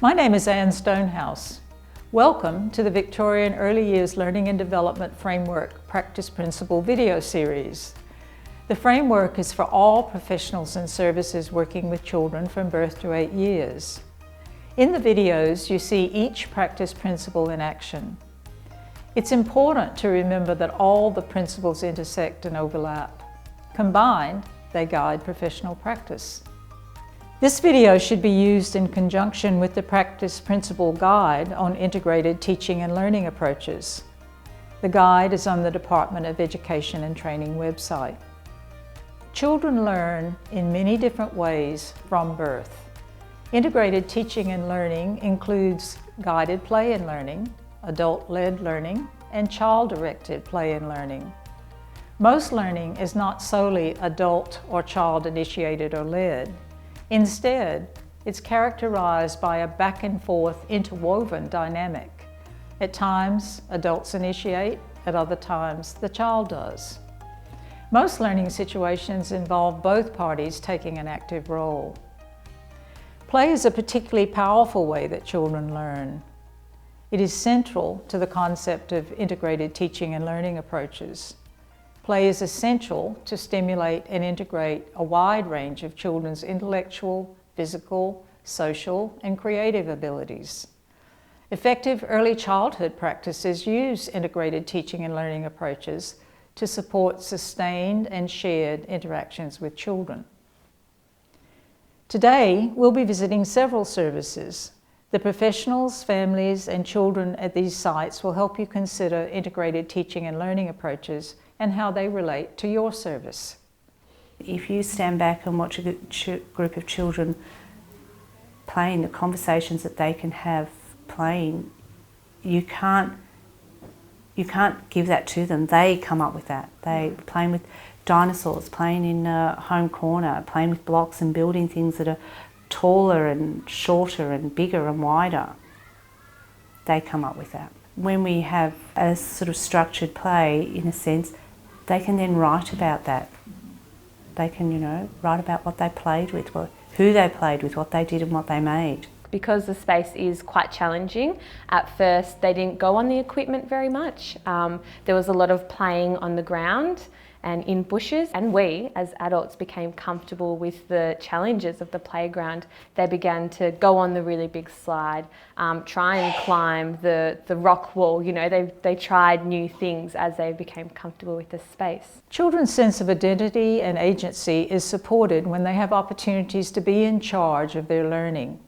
My name is Anne Stonehouse. Welcome to the Victorian Early Years Learning and Development Framework Practice Principle video series. The framework is for all professionals and services working with children from birth to 8 years. In the videos, you see each practice principle in action. It's important to remember that all the principles intersect and overlap. Combined, they guide professional practice. This video should be used in conjunction with the Practice Principle Guide on Integrated Teaching and Learning Approaches. The guide is on the Department of Education and Training website. Children learn in many different ways from birth. Integrated teaching and learning includes guided play and learning, adult-led learning, and child-directed play and learning. Most learning is not solely adult or child-initiated or led. Instead, it's characterized by a back and forth interwoven dynamic. At times, adults initiate, at other times, the child does. Most learning situations involve both parties taking an active role. Play is a particularly powerful way that children learn. It is central to the concept of integrated teaching and learning approaches. Play is essential to stimulate and integrate a wide range of children's intellectual, physical, social, and creative abilities. Effective early childhood practices use integrated teaching and learning approaches to support sustained and shared interactions with children. Today, we'll be visiting several services. The professionals, families, and children at these sites will help you consider integrated teaching and learning approaches and how they relate to your service. If you stand back and watch a group of children playing, the conversations that they can have playing, you can't give that to them. They come up with that. They playing with dinosaurs, playing in a home corner, playing with blocks and building things that are taller and shorter and bigger and wider. They come up with that. When we have a sort of structured play, in a sense, they can then write about that. They can, write about what they played with, who they played with, what they did and what they made. Because the space is quite challenging, at first they didn't go on the equipment very much. There was a lot of playing on the ground and in bushes, and we as adults became comfortable with the challenges of the playground. They began to go on the really big slide, try and climb the rock wall. They tried new things as they became comfortable with the space. Children's sense of identity and agency is supported when they have opportunities to be in charge of their learning.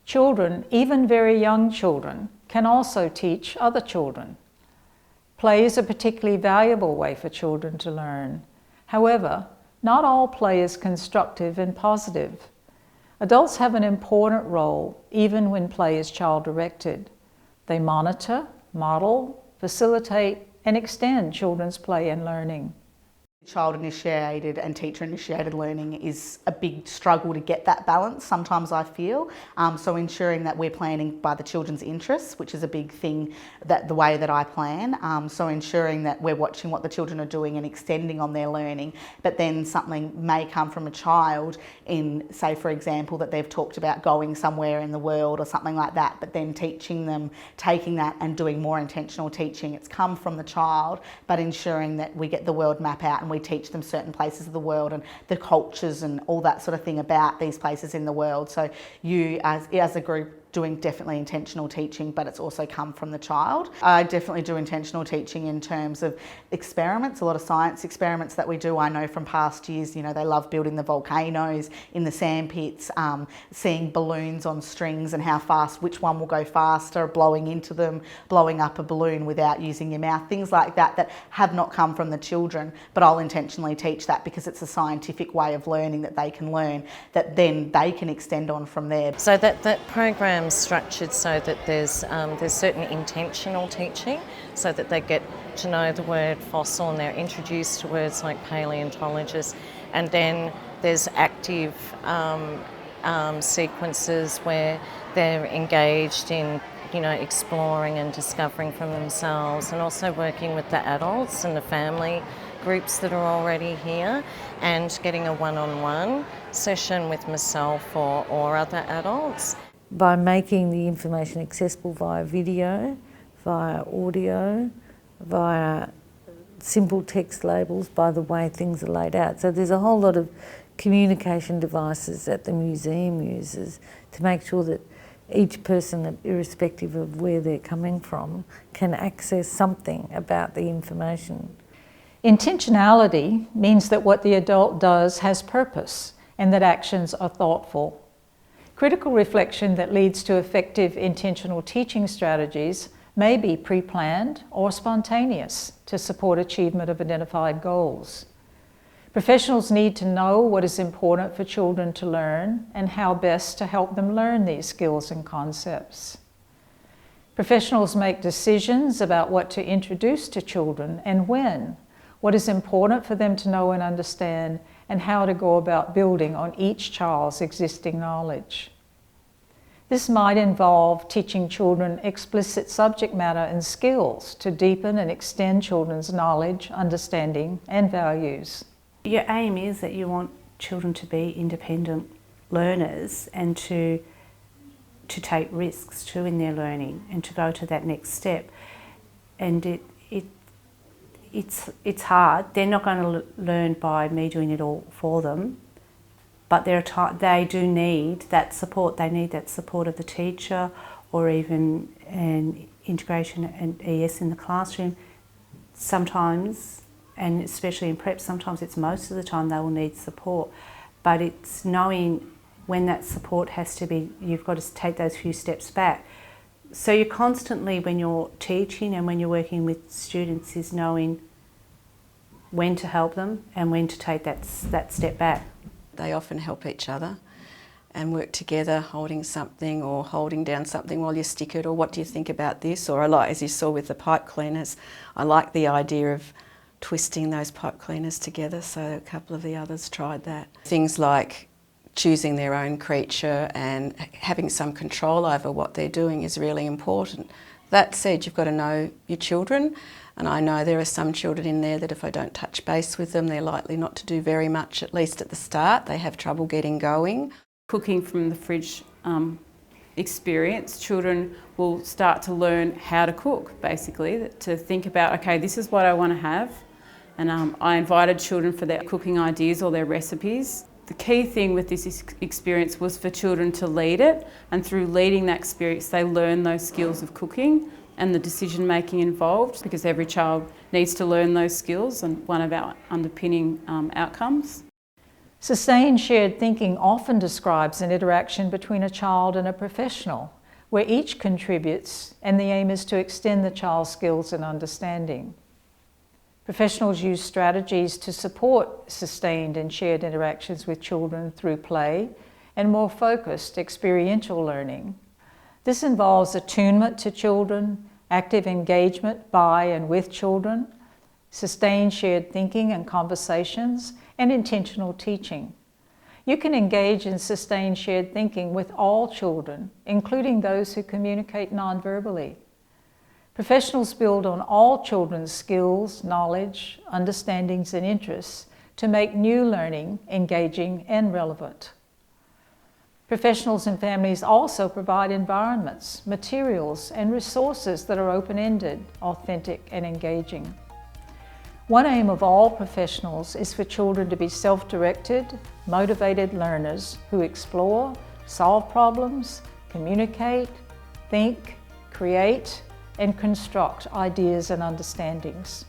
Children, even very young children, can also teach other children. Play is a particularly valuable way for children to learn. However, not all play is constructive and positive. Adults have an important role, even when play is child-directed. They monitor, model, facilitate, and extend children's play and learning. Child-initiated and teacher-initiated learning is a big struggle to get that balance, sometimes I feel. So ensuring that we're planning by the children's interests, which is a big thing, that the way that I plan. So ensuring that we're watching what the children are doing and extending on their learning, but then something may come from a child in, say for example, that they've talked about going somewhere in the world or something like that, but then teaching them, taking that and doing more intentional teaching. It's come from the child, but ensuring that we get the world map out and we teach them certain places of the world and the cultures and all that sort of thing about these places in the world. So you as a group doing definitely intentional teaching, but it's also come from the child. I definitely do intentional teaching in terms of experiments, a lot of science experiments that we do. I know from past years, they love building the volcanoes in the sand pits, seeing balloons on strings and how fast, which one will go faster, blowing into them, blowing up a balloon without using your mouth, things like that that have not come from the children, but I'll intentionally teach that because it's a scientific way of learning that they can learn, that then they can extend on from there. So that program structured so that there's certain intentional teaching, so that they get to know the word fossil and they're introduced to words like paleontologist, and then there's active sequences where they're engaged in exploring and discovering from themselves, and also working with the adults and the family groups that are already here, and getting a one-on-one session with myself or other adults. by making the information accessible via video, via audio, via simple text labels, by the way things are laid out. So there's a whole lot of communication devices that the museum uses to make sure that each person, irrespective of where they're coming from, can access something about the information. Intentionality means that what the adult does has purpose and that actions are thoughtful. Critical reflection that leads to effective intentional teaching strategies may be pre-planned or spontaneous to support achievement of identified goals. Professionals need to know what is important for children to learn and how best to help them learn these skills and concepts. Professionals make decisions about what to introduce to children and when, what is important for them to know and understand, and how to go about building on each child's existing knowledge. This might involve teaching children explicit subject matter and skills to deepen and extend children's knowledge, understanding, and values. Your aim is that you want children to be independent learners and to take risks too in their learning and to go to that next step. And it's hard. They're not going to learn by me doing it all for them, but they do need that support. They need that support of the teacher, or even an integration and ES in the classroom. Sometimes, and especially in prep, sometimes it's most of the time they will need support. But it's knowing when that support has to be, you've got to take those few steps back. So you're constantly, when you're teaching and when you're working with students, is knowing when to help them and when to take that step back. They often help each other and work together, holding something or holding down something while you stick it, or what do you think about this? Or I like, as you saw with the pipe cleaners, I like the idea of twisting those pipe cleaners together, so a couple of the others tried that. Things like choosing their own creature and having some control over what they're doing is really important. That said, you've got to know your children, and I know there are some children in there that if I don't touch base with them, they're likely not to do very much, at least at the start. They have trouble getting going. Cooking from the fridge experience, children will start to learn how to cook, basically, to think about, okay, this is what I want to have. And I invited children for their cooking ideas or their recipes. The key thing with this experience was for children to lead it, and through leading that experience they learn those skills of cooking and the decision making involved, because every child needs to learn those skills, and one of our underpinning outcomes. Sustained shared thinking often describes an interaction between a child and a professional, where each contributes and the aim is to extend the child's skills and understanding. Professionals use strategies to support sustained and shared interactions with children through play and more focused experiential learning. This involves attunement to children, active engagement by and with children, sustained shared thinking and conversations, and intentional teaching. You can engage in sustained shared thinking with all children, including those who communicate non-verbally. Professionals build on all children's skills, knowledge, understandings, and interests to make new learning engaging and relevant. Professionals and families also provide environments, materials, and resources that are open-ended, authentic, and engaging. One aim of all professionals is for children to be self-directed, motivated learners who explore, solve problems, communicate, think, create, and construct ideas and understandings.